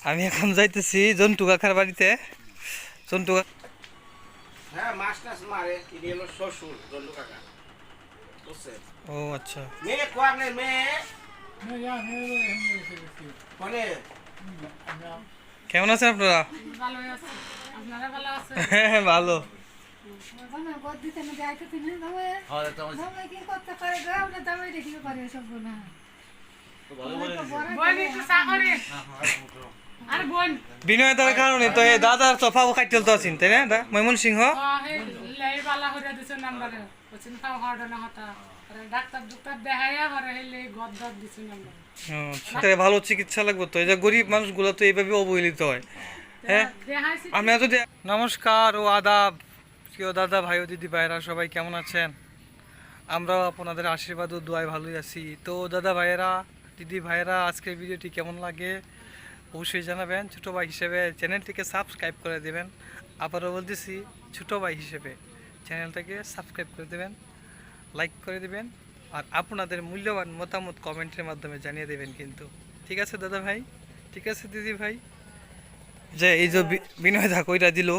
আমি এখন যাইতেছি জন্টু কাকার বাড়িতে। জন্টু হ্যাঁ মাছ টাছ মারে, তিনি হলো শ্বশুর জন্টু কাকা, বুঝছেন? ও আচ্ছা। মেয়ে কোয়ার নেই, মেয়ে মানে কেমন আছেন আপনারা? হ্যাঁ ভালো। বিনয় দার কারণে তো এই দাদার তো ফাও খাইতে তো আছেন তাই না? ময়মন সিংহ ভালো চিকিৎসা লাগবে তো। এই যে গরিব মানুষগুলো তো এইভাবে অবহেলিত হয়। হ্যাঁ আমি যদি নমস্কার ও আদাব প্রিয় দাদা ভাই ও দিদি ভাইরা, সবাই কেমন আছেন? আমরাও আপনাদের আশীর্বাদ ও দোয়ায় ভালোই আছি। তো দাদা ভাইয়েরা দিদি ভাইয়েরা, আজকের ভিডিওটি কেমন লাগে অবশ্যই জানাবেন। ছোটো ভাই হিসেবে চ্যানেলটিকে সাবস্ক্রাইব করে দেবেন। আবারও বলতেছি, ছোটো ভাই হিসেবে চ্যানেলটাকে সাবস্ক্রাইব করে দেবেন, লাইক করে দেবেন, আর আপনাদের মূল্যবান মতামত কমেন্টের মাধ্যমে জানিয়ে দেবেন কিন্তু। ঠিক আছে দাদা ভাই? ঠিক আছে দিদি ভাই? যে এই যে বিনয় দা কইরা দিল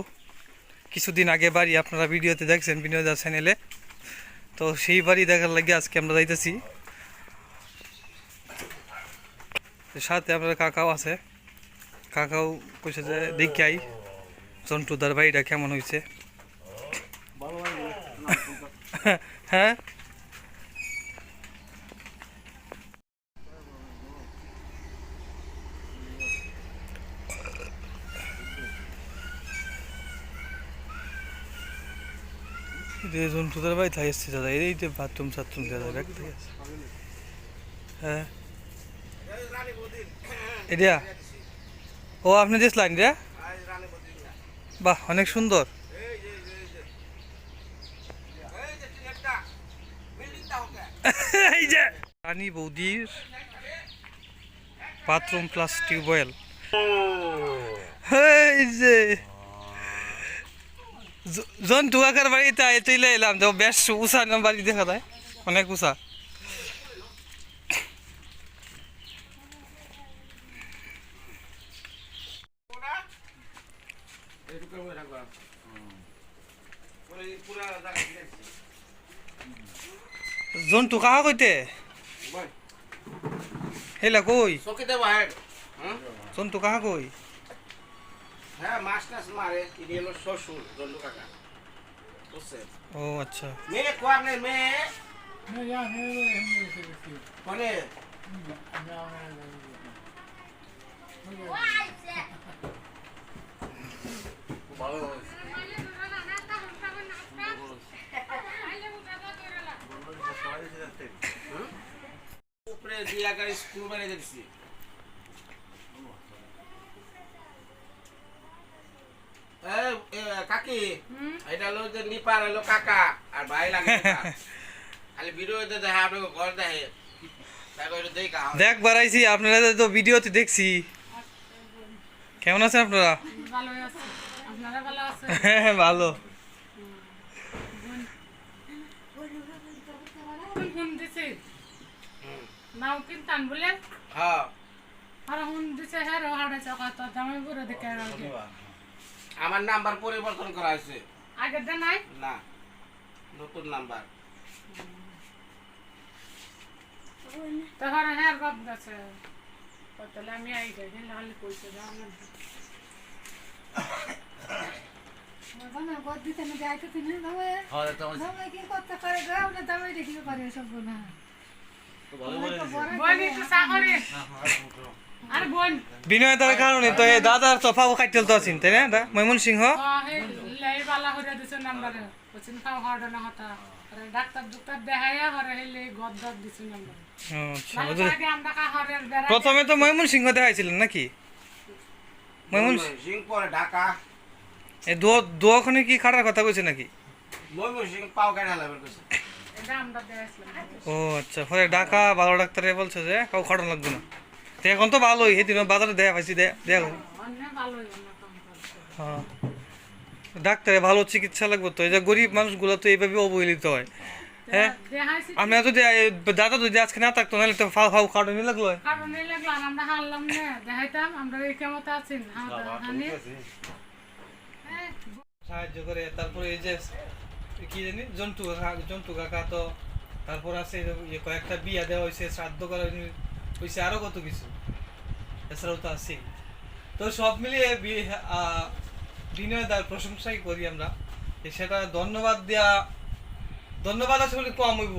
কিছুদিন আগে বাড়ি, আপনারা ভিডিওতে দেখছেন বিনয় দা চ্যানেলে, তো সেই বাড়ি দেখার লাগে আজকে আমরা যাইতেছি। সাথে আপনার কাকাও আছে, কাকাও কইছে যে দেখি আই জন্টুদার বাড়িটা কেমন হয়েছে। হ্যাঁ জন্টুদার বাড়ি থাই এসছে দাদা, এই যে বাথরুম সাথরুম দাদা ব্যাগ থেকে আছে। হ্যাঁ এটা ও আপনি দেখলেন রে? বাহ অনেক সুন্দর। এই যে রানী বৌদির বাথরুম প্লাস টিউবওয়েল। এই যে জন্টু কাকার বাড়িতে চলে এলাম, তো বেশ উষা বাড়ি দেখা যায়, অনেক উষা। জন্টু কাহা কইতে হেলা কই জন্টু কাহা কই? হ্যাঁ মাছ টাছ মারে, তিনি হলো শ্বশুর জন্টু কাকা, বুঝছেন? ও আচ্ছা। মেয়ে কোয়ার নেই, মেয়ে মানে উপরে দিয়া গাড়ি স্কুল বানিয়ে দেখছি। কাকি এটা হলো যে নিপার হলো কাকা আর ভাই লাগে খালি ভিডিওতে দেখে, আপনাকে ঘর দেখে দেখ বাড়াইছি, আপনারা তো ভিডিওতে দেখছি। কেমন আছেন আপনারা? হ্যাঁ ভালো। আমার নাম্বার পরিবর্তন করা হয়েছে, আগের নাই না নতুন নাম্বার। তাহলে হ্যাঁ গপ গেছে তাহলে আমি আই যাই নাহলে কইছে না আমার মজা গদ দিতে না যাইতে তিন দাও হ্যাঁ তো দাও কি করতে পারে গাও না দাও দেখিও পারে সব না তো ভালো বলে বলি তো সাগরে আর বোন বিনয়তার কারণে তো এই দাদার তো পাও কাটতে তো আছেন তাই না দা ময়মনসিংহ হে লাই বালা হরে দিছে নাম্বারে ওচিন খাও হড় না হতা আরে ডাক্তার ডাক্তার দেখায়া হরে হেলে গদ গদ দিছে নাম্বার আচ্ছা মানে বুঝলি। আগে আমরা কা হরে বেড়া প্রথমে তো ময়মনসিংহ দেখাইছিলেন নাকি সিং পরে ঢাকা এই দোয়াখানে কি খাটার কথা কইছে নাকি? ময়মনসিং পাও কেন হালাবের কইছে এটা আমরা দেখাইছিলাম ও আচ্ছা পরে ঢাকা ভালো ডাক্তারে বলছে যে কাউ খাটানো লাগবে না। তো এখন তো ভালোই সেদিন বাজারে দেখা পাইছি দেখো অন্য ভালো হইব না কাম করতে হ্যাঁ ডাক্তারে ভালো চিকিৎসা লাগবে তো এই যে গরিব মানুষগুলো তো এইভাবে অবহেলিত হয়। হ্যাঁ দেখাইছি আমরা যদি দাদা যদি আজকে না থাকতো নাহলে তো ফাউ খাটানি লাগলো। কারণ এই লাগলো আর আমরা হারলাম না দেখাইতাম আমরা এই কেমতে আছেন হানি সাহায্য করে তারপরে এই যে কি জানি জন্টু কাকা তো তারপর আছে ইয়ে কয়েকটা বিয়া দেওয়া হয়েছে শ্রাদ্ধ করা হয়েছে আরো কত কিছু এছাড়াও তো আছে। তো সব মিলিয়ে বিনয়দার প্রশংসাই করি আমরা সেটা ধন্যবাদ আসলে কম হইব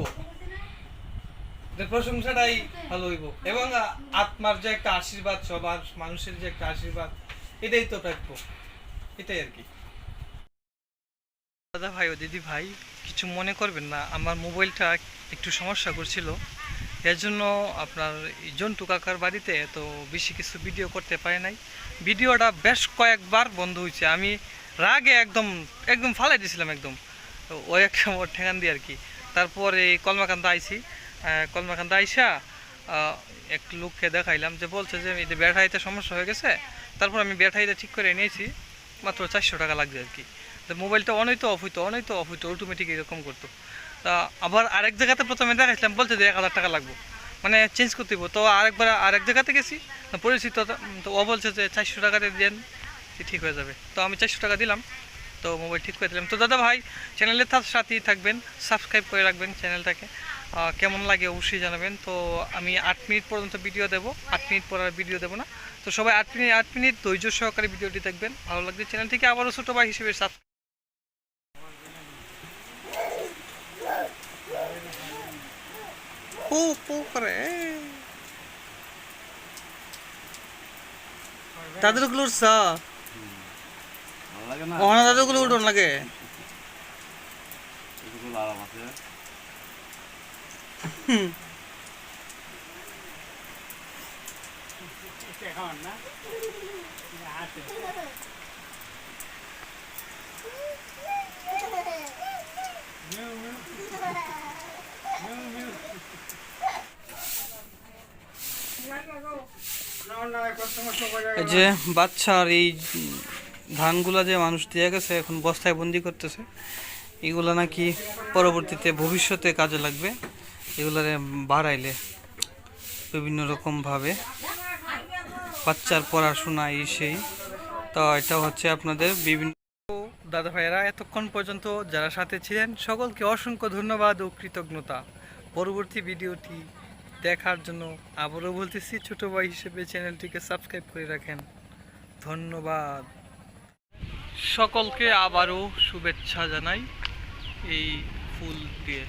প্রশংসাটাই ভালো হইব এবং আত্মার যে একটা আশীর্বাদ সবার মানুষের যে একটা আশীর্বাদ এটাই তো প্রাপ্য এটাই আর কি। দাদা ভাই ও দিদি ভাই কিছু মনে করবেন না, আমার মোবাইলটা একটু সমস্যা করছিল এর জন্য আপনার জন্টু কাকার বাড়িতে তো বেশি কিছু ভিডিও করতে পারি নাই। ভিডিওটা বেশ কয়েকবার বন্ধ হয়েছে, আমি রাগে একদম ফালাই দিয়েছিলাম একদম, তো ওই একটা ওর ঠেকান দিয়ে আর কি। তারপরে কলমাকান্দা আইছি, কলমাকান্দা আইসা এক লোককে দেখাইলাম যে বলছে যে এই যে ব্যাটারিতে সমস্যা হয়ে গেছে, তারপর আমি ব্যাটারিটা ঠিক করে নিয়েছি, মাত্র 400 টাকা লাগবে আর কি। তো মোবাইলটা অনেক অফ হইতো অটোমেটিক এরকম করতো। তা আবার আরেক জায়গাতে প্রথমে দেখাইছিলাম বলছে যে 1000 টাকা লাগবে, মানে চেঞ্জ করতে হইব। তো আরেক জায়গাতে গেছি পরিচিত, তো ও বলছে যে 400 টাকাতে দেন ঠিক হয়ে যাবে। তো আমি 400 টাকা দিলাম, তো মোবাইল ঠিক করে দিলাম। তো দাদা ভাই চ্যানেলের সাথেই থাকবেন, সাবস্ক্রাইব করে রাখবেন চ্যানেলটাকে, কেমন লাগে অবশ্যই জানাবেন। তো আমি 8 মিনিট পর্যন্ত ভিডিও দেবো, 8 মিনিট পর আর ভিডিও দেবো না। তো সবাই 8 মিনিট ধৈর্য সহকারে ভিডিওটি দেখবেন, ভালো লাগবে চ্যানেলটিকে আবারও ছোটো ভাই হিসেবে দাদুগুলোর দাদুগুলো উঠোন লাগে এই যে বাচ্চার এই ধানগুলা যে মানুষ দিয়ে গেছে এখন বস্তায় বন্দি করতেছে, এগুলা নাকি পরবর্তীতে ভবিষ্যতে কাজে লাগবে, এগুলারে বাড়াইলে বিভিন্ন রকমভাবে বাচ্চার পড়াশোনা এই সেই। তো এটা হচ্ছে আপনাদের বিভিন্ন দাদা ভাইয়েরা এতক্ষণ পর্যন্ত যারা সাথে ছিলেন সকলকে অসংখ্য ধন্যবাদ ও কৃতজ্ঞতা। পরবর্তী ভিডিওটি দেখার জন্য আবারও বলতেছি ছোটো ভাই হিসেবে চ্যানেলটিকে সাবস্ক্রাইব করে রাখেন। ধন্যবাদ সকলকে, আবারও শুভেচ্ছা জানাই এই ফুল দিয়ে।